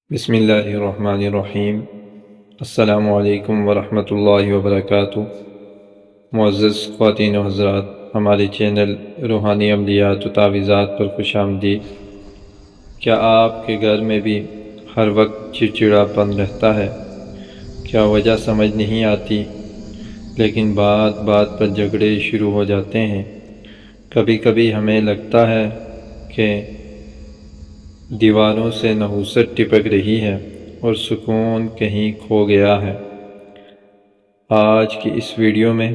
بسم اللہ الرحمن الرحیم۔ السلام علیکم ورحمۃ اللہ وبرکاتہ۔ معزز خواتین و حضرات، ہمارے چینل روحانی عملیات و تعویذات پر خوش آمدید۔ کیا آپ کے گھر میں بھی ہر وقت چڑچڑا پن رہتا ہے؟ کیا وجہ سمجھ نہیں آتی، لیکن بات بات پر جھگڑے شروع ہو جاتے ہیں؟ کبھی کبھی ہمیں لگتا ہے کہ دیواروں سے نحوست ٹپک رہی ہے اور سکون کہیں کھو گیا ہے۔ آج کی اس ویڈیو میں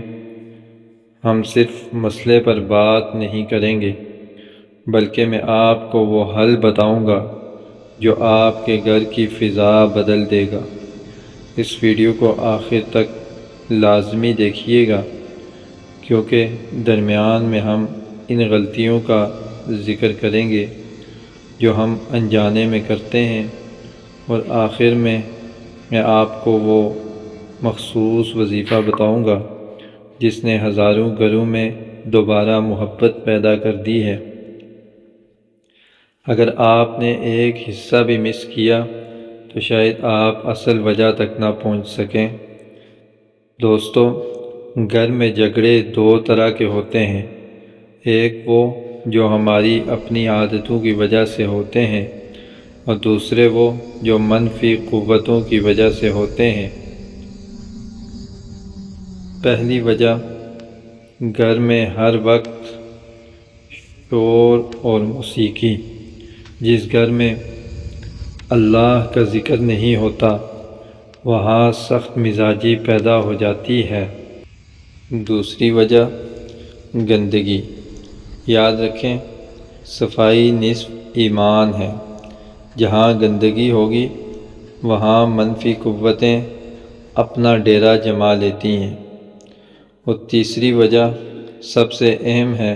ہم صرف مسئلے پر بات نہیں کریں گے، بلکہ میں آپ کو وہ حل بتاؤں گا جو آپ کے گھر کی فضا بدل دے گا۔ اس ویڈیو کو آخر تک لازمی دیکھیے گا، کیونکہ درمیان میں ہم ان غلطیوں کا ذکر کریں گے جو ہم انجانے میں کرتے ہیں، اور آخر میں آپ کو وہ مخصوص وظیفہ بتاؤں گا جس نے ہزاروں گھروں میں دوبارہ محبت پیدا کر دی ہے۔ اگر آپ نے ایک حصہ بھی مس کیا تو شاید آپ اصل وجہ تک نہ پہنچ سکیں۔ دوستو، گھر میں جھگڑے دو طرح کے ہوتے ہیں۔ ایک وہ جو ہماری اپنی عادتوں کی وجہ سے ہوتے ہیں، اور دوسرے وہ جو منفی قوتوں کی وجہ سے ہوتے ہیں۔ پہلی وجہ، گھر میں ہر وقت شور اور موسیقی۔ جس گھر میں اللہ کا ذکر نہیں ہوتا، وہاں سخت مزاجی پیدا ہو جاتی ہے۔ دوسری وجہ، گندگی۔ یاد رکھیں، صفائی نصف ایمان ہے۔ جہاں گندگی ہوگی، وہاں منفی قوتیں اپنا ڈیرا جما لیتی ہیں۔ اور تیسری وجہ سب سے اہم ہے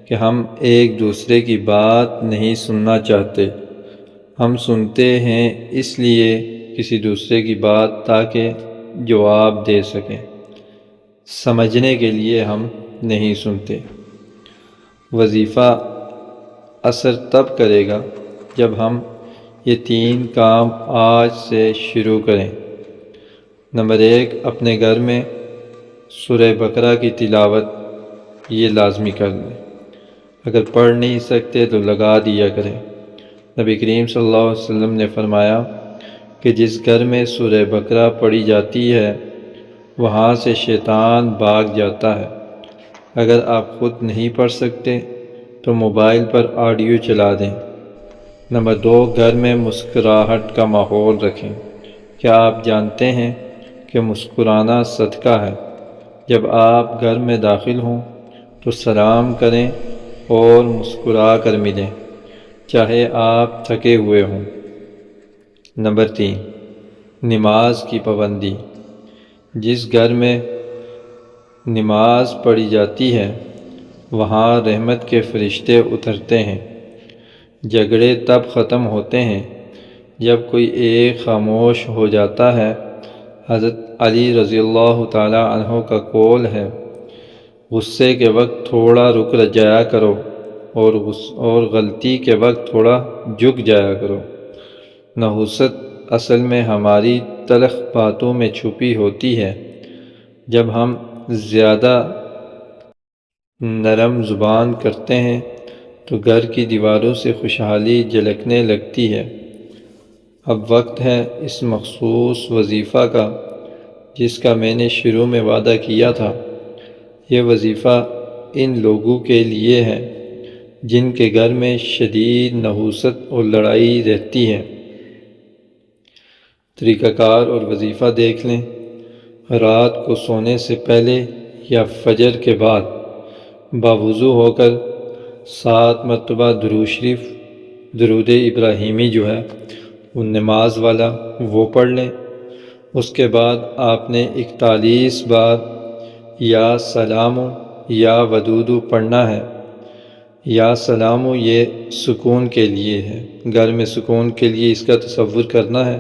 کہ ہم ایک دوسرے کی بات نہیں سننا چاہتے۔ ہم سنتے ہیں اس لیے کسی دوسرے کی بات تاکہ جواب دے سکیں، سمجھنے کے لیے ہم نہیں سنتے۔ وظیفہ اثر تب کرے گا جب ہم یہ تین کام آج سے شروع کریں۔ نمبر 1، اپنے گھر میں سورہ بقرہ کی تلاوت یہ لازمی کر لیں۔ اگر پڑھ نہیں سکتے تو لگا دیا کریں۔ نبی کریم صلی اللہ علیہ وسلم نے فرمایا کہ جس گھر میں سورہ بقرہ پڑھی جاتی ہے، وہاں سے شیطان بھاگ جاتا ہے۔ اگر آپ خود نہیں پڑھ سکتے تو موبائل پر آڈیو چلا دیں۔ نمبر 2، گھر میں مسکراہٹ کا ماحول رکھیں۔ کیا آپ جانتے ہیں کہ مسکرانا صدقہ ہے؟ جب آپ گھر میں داخل ہوں تو سلام کریں اور مسکرا کر ملیں، چاہے آپ تھکے ہوئے ہوں۔ نمبر 3، نماز کی پابندی۔ جس گھر میں نماز پڑھی جاتی ہے، وہاں رحمت کے فرشتے اترتے ہیں۔ جھگڑے تب ختم ہوتے ہیں جب کوئی ایک خاموش ہو جاتا ہے۔ حضرت علی رضی اللہ تعالیٰ عنہ کا قول ہے، غصے کے وقت تھوڑا رک جایا کرو اور غلطی کے وقت تھوڑا جھک جایا کرو۔ نحوست اصل میں ہماری تلخ باتوں میں چھپی ہوتی ہے۔ جب ہم زیادہ نرم زبان کرتے ہیں تو گھر کی دیواروں سے خوشحالی جھلکنے لگتی ہے۔ اب وقت ہے اس مخصوص وظیفہ کا جس کا میں نے شروع میں وعدہ کیا تھا۔ یہ وظیفہ ان لوگوں کے لیے ہے جن کے گھر میں شدید نحوست اور لڑائی رہتی ہے۔ طریقہ کار اور وظیفہ دیکھ لیں۔ رات کو سونے سے پہلے یا فجر کے بعد باوضو ہو کر 7 مرتبہ درود شریف، درود ابراہیمی جو ہے وہ نماز والا، وہ پڑھ لیں۔ اس کے بعد آپ نے 41 بار یا سلامو یا ودودو پڑھنا ہے۔ یا سلامو یہ سکون کے لیے ہے، گھر میں سکون کے لیے اس کا تصور کرنا ہے،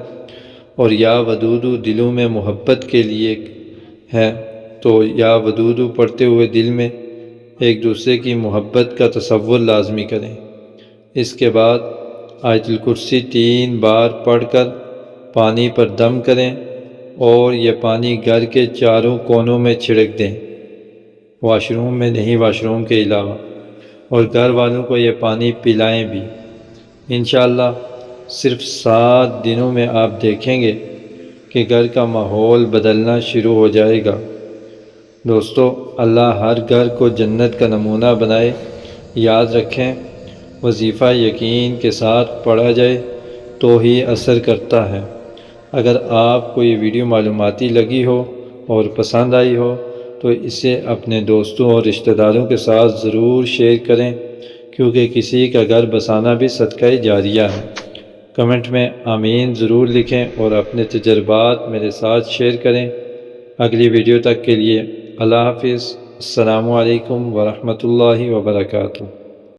اور یا ودودو دلوں میں محبت کے لیے ہے، تو یا ودودو پڑھتے ہوئے دل میں ایک دوسرے کی محبت کا تصور لازمی کریں۔ اس کے بعد آیت الکرسی 3 بار پڑھ کر پانی پر دم کریں اور یہ پانی گھر کے چاروں کونوں میں چھڑک دیں، واش روم میں نہیں، واش روم کے علاوہ، اور گھر والوں کو یہ پانی پلائیں بھی۔ انشاءاللہ صرف 7 دنوں میں آپ دیکھیں گے کہ گھر کا ماحول بدلنا شروع ہو جائے گا۔ دوستو، اللہ ہر گھر کو جنت کا نمونہ بنائے۔ یاد رکھیں، وظیفہ یقین کے ساتھ پڑھا جائے تو ہی اثر کرتا ہے۔ اگر آپ کو یہ ویڈیو معلوماتی لگی ہو اور پسند آئی ہو تو اسے اپنے دوستوں اور رشتہ داروں کے ساتھ ضرور شیئر کریں، کیونکہ کسی کا گھر بسانا بھی صدقہ جاریہ ہے۔ کمنٹ میں آمین ضرور لکھیں اور اپنے تجربات میرے ساتھ شیئر کریں۔ اگلی ویڈیو تک کے لیے اللہ حافظ۔ السلام علیکم ورحمۃ اللہ وبرکاتہ۔